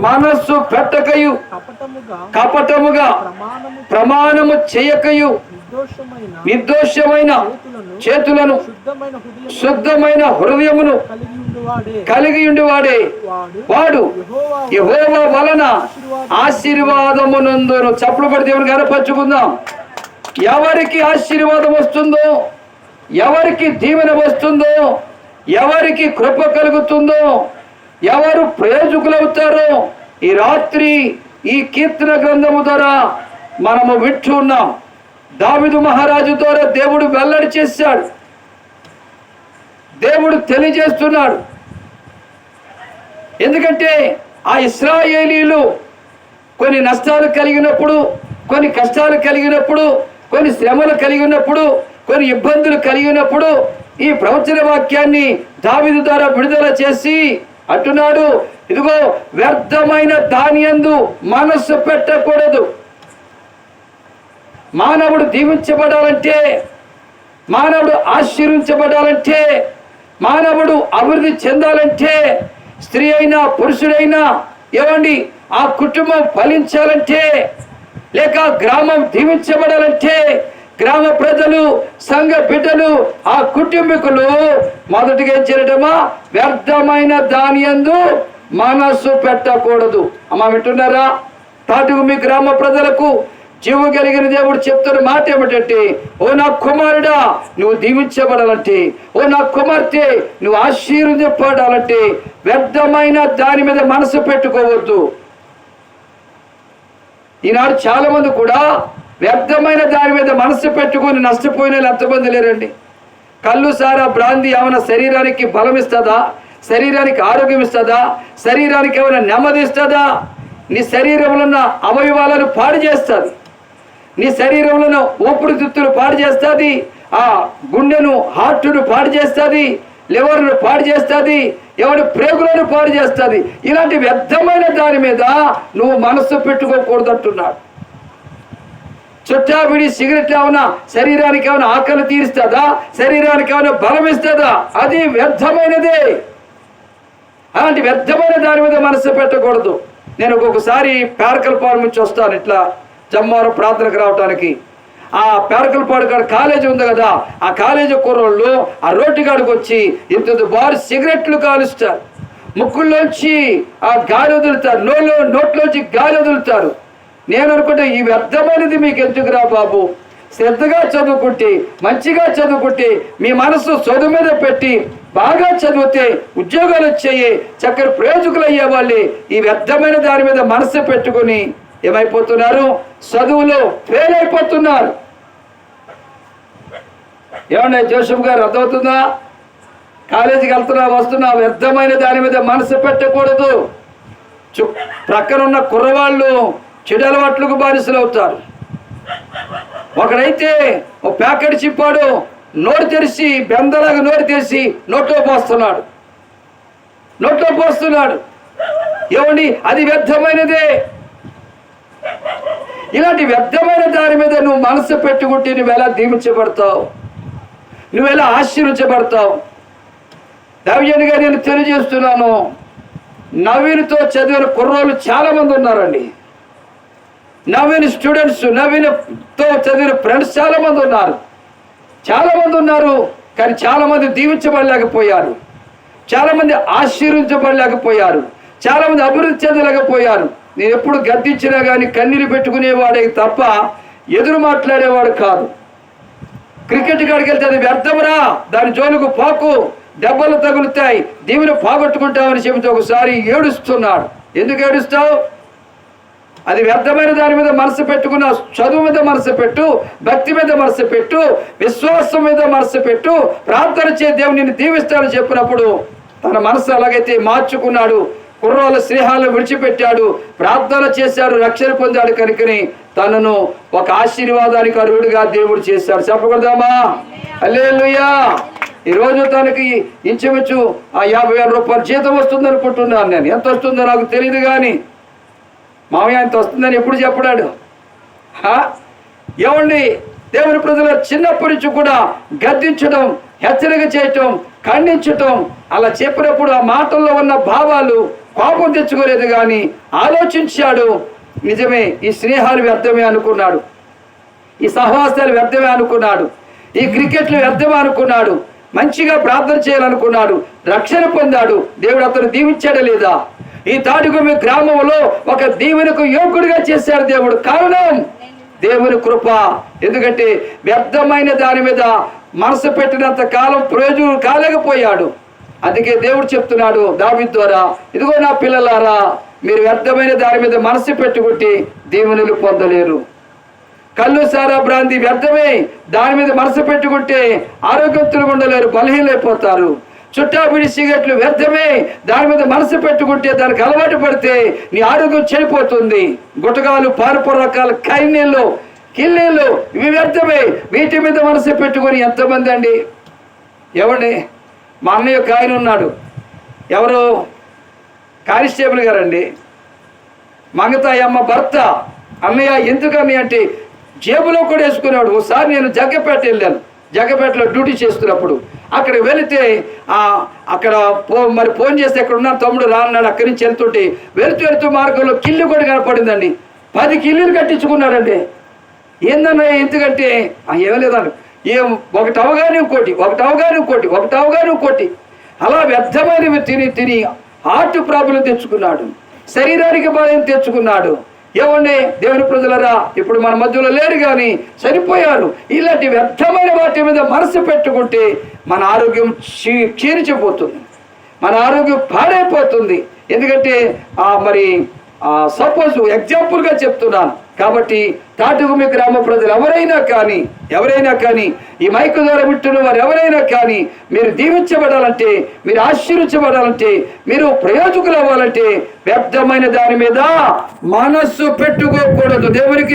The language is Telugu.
మనస్సు పెట్టకయు కపటముగా ప్రమాణము చేయకయు నిర్దోషమైన చేతులను శుద్ధమైన హృదయమును కలిగి ఉండివాడే వాడు యెహోవా వలన ఆశీర్వాదమునందును. చప్పుడు పడి దేవుని కనపరుచుకుందాం. ఎవరికి ఆశీర్వాదం వస్తుందో, ఎవరికి దీవెన వస్తుందో, ఎవరికి కృప కలుగుతుందో, ఎవరు ప్రయోజకులవుతారో ఈ రాత్రి ఈ కీర్తన గ్రంథము ద్వారా మనము వింటున్నాం. దావీదు మహారాజు ద్వారా దేవుడు వెల్లడి చేశాడు, దేవుడు తెలియజేస్తున్నాడు. ఎందుకంటే ఆ ఇశ్రాయేలీలు కొన్ని నష్టాలు కలిగినప్పుడు, కొన్ని కష్టాలు కలిగినప్పుడు, కొన్ని శ్రమలు కలిగినప్పుడు, కొన్ని ఇబ్బందులు కలిగినప్పుడు ఈ ప్రవచన వాక్యాన్ని దావీదు ద్వారా విడుదల చేసి అంటున్నాడు, ఇదిగో వ్యర్థమైన దానియందు మనస్సు పెట్టకూడదు. మానవుడు దీవించబడాలంటే, మానవుడు ఆశీర్వించబడాలంటే, మానవుడు అభివృద్ధి చెందాలంటే, స్త్రీ అయినా పురుషుడైనా ఏమండి ఆ కుటుంబం ఫలించాలంటే, లేక గ్రామం దీవించబడాలంటే, గ్రామ ప్రజలు, సంఘ బిడ్డలు, ఆ కుటుంబీకులు మొదటిగా ఏం చేయటమా? వ్యర్థమైన దానియందు మనస్సు పెట్టకూడదు. అమ్మా వింటున్నారా? తాటుకు మీ గ్రామ ప్రజలకు జీవు కలిగిన దేవుడు చెప్తున్న మాట ఏమిటంటే, ఓ నా కుమారుడా నువ్వు దీవించబడాలంటే, ఓ నా కుమార్తె నువ్వు ఆశీర్వదించబడాలంటే వ్యర్థమైన దాని మీద మనసు పెట్టుకోవద్దు. ఈనాడు చాలా మంది కూడా వ్యర్థమైన దాని మీద మనసు పెట్టుకొని నష్టపోయిన వాళ్ళు ఎంతమంది లేరండి? కళ్ళు, సారా, బ్రాంతి ఏమైనా శరీరానికి బలం ఇస్తుందా? శరీరానికి ఆరోగ్యం ఇస్తుందా? శరీరానికి ఏమైనా నెమ్మది ఇస్తుందా? నీ శరీరంలో ఉన్న అవయవాలను పాడు చేస్తుంది, నీ శరీరంలో ఉన్న ఊపిరితిత్తులు పాడు చేస్తుంది, ఆ గుండెను, హార్ట్ను పాడు చేస్తుంది, లివర్ను పాడు చేస్తుంది, ఎవరి ప్రేగులను పాడు చేస్తుంది. ఇలాంటి వ్యర్థమైన దాని మీద నువ్వు మనస్సు పెట్టుకోకూడదు అంటున్నాడు. చుట్టా విడి సిగరెట్ ఏమైనా శరీరానికి ఏమైనా ఆకలి తీరుస్తుందా? శరీరానికి ఏమైనా బలం ఇస్తుందా? అది వ్యర్థమైనదే. అలాంటి వ్యర్థమైన దాని మీద మనస్సు పెట్టకూడదు. నేను ఒక్కొక్కసారి పేరకలపాడు నుంచి వస్తాను, ఇట్లా జమ్మవారం ప్రార్థనకు రావటానికి. ఆ పేరకలపాడు కాడ కాలేజీ ఉంది కదా, ఆ కాలేజీ కుర్రోళ్ళు ఆ రోడ్డు కాడికి వచ్చి ఇంత బారు సిగరెట్లు కాలుస్తారు, ముక్కుల్లోంచి ఆ గాలి వదులుతారు, నోట్లోంచి గాలి వదులుతారు. నేను అనుకుంటే ఈ వ్యర్థమైనది మీకు ఎందుకురా బాబు? శ్రద్ధగా చదువుకుంటే, మంచిగా చదువుకుంటే, మీ మనసు చదువు మీద పెట్టి బాగా చదివితే ఉద్యోగాలు వచ్చాయి, చక్కని ప్రయోజకులు అయ్యే వాళ్ళే ఈ వ్యర్థమైన దాని మీద మనసు పెట్టుకుని ఏమైపోతున్నారు? చదువులో ఫెయిల్ అయిపోతున్నారు. ఏమన్నా జోసెఫ్ గారు అర్థమవుతుందా? కాలేజీకి వెళ్తున్నా వస్తున్నా వ్యర్థమైన దాని మీద మనసు పెట్టకూడదు. ప్రక్కనున్న కుర్రవాళ్ళు చెడు అలవాట్లకు బానిసలు అవుతారు. ఒకడైతే ఓ ప్యాకెట్ చిప్పాడు, నోరు తెరిచి బెందలాగా నోరు తెరిచి నోట్లో పోస్తున్నాడు. ఏమండి, అది వ్యర్థమైనదే. ఇలాంటి వ్యర్థమైన దాని మీద నువ్వు మనసు పెట్టుకుంటే నువ్వెలా దీవించబడతావు, నువ్వెలా ఆశీర్వించబడతావు? దైవజనుగా నేను తెలియజేస్తున్నాను, నవీన్తో చదివిన కుర్రోళ్ళు చాలా మంది ఉన్నారండి. నవీన్ స్టూడెంట్స్, నవీన్తో చదివిన ఫ్రెండ్స్ చాలా మంది ఉన్నారు. కానీ చాలా మంది దీవించబడలేకపోయారు, చాలా మంది ఆశీర్వించబడలేకపోయారు, చాలా మంది అభివృద్ధి చెందలేకపోయారు. నేను ఎప్పుడు గద్దించినా కానీ కన్నీరు పెట్టుకునేవాడే తప్ప ఎదురు మాట్లాడేవాడు కాదు. క్రికెట్ కాడికి వెళ్తే అది వ్యర్థమరా, దాని జోలుకు పోకు, దెబ్బలు తగులుతాయి, దీవెన పోగొట్టుకుంటామని చెబితే ఒకసారి ఏడుస్తున్నాడు. ఎందుకు ఏడుస్తావు? అది వ్యర్థమైన దాని మీద మనసు పెట్టుకున్న, చదువు మీద మనసు పెట్టు, భక్తి మీద మనసు పెట్టు, విశ్వాసం మీద మనసు పెట్టు, ప్రార్థన చే దేవుని నిన్ను దీవిస్తాడని చెప్పినప్పుడు తన మనసు అలాగైతే మార్చుకున్నాడు. కుర్రోల స్నేహాలను విడిచిపెట్టాడు, ప్రార్థన చేశాడు, రక్షణ పొందాడు. కనుకని తనను ఒక ఆశీర్వాదానికి అర్హుడిగా దేవుడు చేశాడు. చెప్పకూడదామా? హల్లెలూయా. ఈరోజు తనకి ఇంచుమించు ఆ 50,000 రూపాయలు జీతం వస్తుంది అనుకుంటున్నాను నేను. ఎంత వస్తుందో నాకు తెలియదు, కానీ మామయ్య ఎంత వస్తుందని ఎప్పుడు చెప్పడాడు. ఏమండి, దేవుని ప్రజల చిన్నప్పటి నుంచి కూడా గద్దించడం, హెచ్చరిక చేయటం, ఖండించటం, అలా చెప్పినప్పుడు ఆ మాటల్లో ఉన్న భావాలు కోపం తెచ్చుకోలేదు, కానీ ఆలోచించాడు. నిజమే, ఈ స్నేహాలు వ్యర్థమే అనుకున్నాడు, ఈ సహవాసాలు వ్యర్థమే అనుకున్నాడు, ఈ క్రికెట్లు వ్యర్థమే అనుకున్నాడు, మంచిగా ప్రార్థన చేయాలనుకున్నాడు, రక్షణ పొందాడు. దేవుడు అతను దీవించాడా లేదా? ఈ తాటికొమ్మి గ్రామంలో ఒక దీవెనకు యోగ్యుడిగా చేశాడు దేవుడు. కారణం దేవుని కృప. ఎందుకంటే వ్యర్థమైన దాని మీద మనసు పెట్టినంత కాలం ప్రయోజనం కాలేకపోయాడు. అందుకే దేవుడు చెప్తున్నాడు దావీదు ద్వారా, ఇదిగో నా పిల్లలారా, మీరు వ్యర్థమైన దాని మీద మనసు పెట్టుకుంటే దీవెనలు పొందలేరు. కళ్ళు సారా భ్రాంతి వ్యర్థమే, దాని మీద మనసు పెట్టుకుంటే ఆరోగ్యవంతులు ఉండలేరు, బలహీనైపోతారు. చుట్టాపిడి సిగరెట్లు వ్యర్థమే, దాని మీద మనసు పెట్టుకుంటే దానికి అలవాటు పడితే నీ ఆరోగ్యం చెడిపోతుంది. గుటకాలు, పారపు రకాలు, కైనీళ్ళు, కిల్లీలు ఇవి వ్యర్థమే, వీటి మీద మనసు పెట్టుకొని ఎంతమంది అండి. ఎవరిని? మా అన్నయ్య ఒక ఆయన ఉన్నాడు, ఎవరు? కానిస్టేబుల్ గారండి, మంగతాయి అమ్మ భర్త. అన్నయ్య ఎందుకని అంటే జేబులో కూడా వేసుకునేవాడు. ఒకసారి నేను జగ్గపేట వెళ్ళాను, జగ్గపేటలో డ్యూటీ చేస్తున్నప్పుడు అక్కడికి వెళితే అక్కడ మరి ఫోన్ చేస్తే ఎక్కడ ఉన్నాను తమ్ముడు రాన్నాడు. అక్కడి నుంచి వెళ్తుంటే వెళుతూ మార్గంలో కిల్లు కూడా కనపడిందండి. 10 కిల్లులు కట్టించుకున్నాడండి. ఏందన్నయ్య ఎందుకంటే ఏం లేదండి, ఒకటి అవగానే ఇంకోటి అలా వ్యర్థమైనవి తిని హార్ట్ ప్రాబ్లం తెచ్చుకున్నాడు, శరీరానికి బాధ తెచ్చుకున్నాడు. ఏమండి దేవుని ప్రజలరా, ఇప్పుడు మన మధ్యలో లేరు కానీ చనిపోయారు. ఇలాంటి వ్యర్థమైన వాటి మీద మనసు పెట్టుకుంటే మన ఆరోగ్యం క్షీణించిపోతుంది, మన ఆరోగ్యం పాడైపోతుంది. ఎందుకంటే మరి సపోజ్ ఎగ్జాంపుల్గా చెప్తున్నాను కాబట్టి తాటికొమ్మి గ్రామ ప్రజలు ఎవరైనా కానీ ఈ మైకు ద్వారా వింటున్న వారు ఎవరైనా కానీ మీరు దీవించబడాలంటే, మీరు ఆశీర్వించబడాలంటే, మీరు ప్రయోజకులు అవ్వాలంటే వ్యర్థమైన దాని మీద మనస్సు పెట్టుకోకూడదు. దేవునికి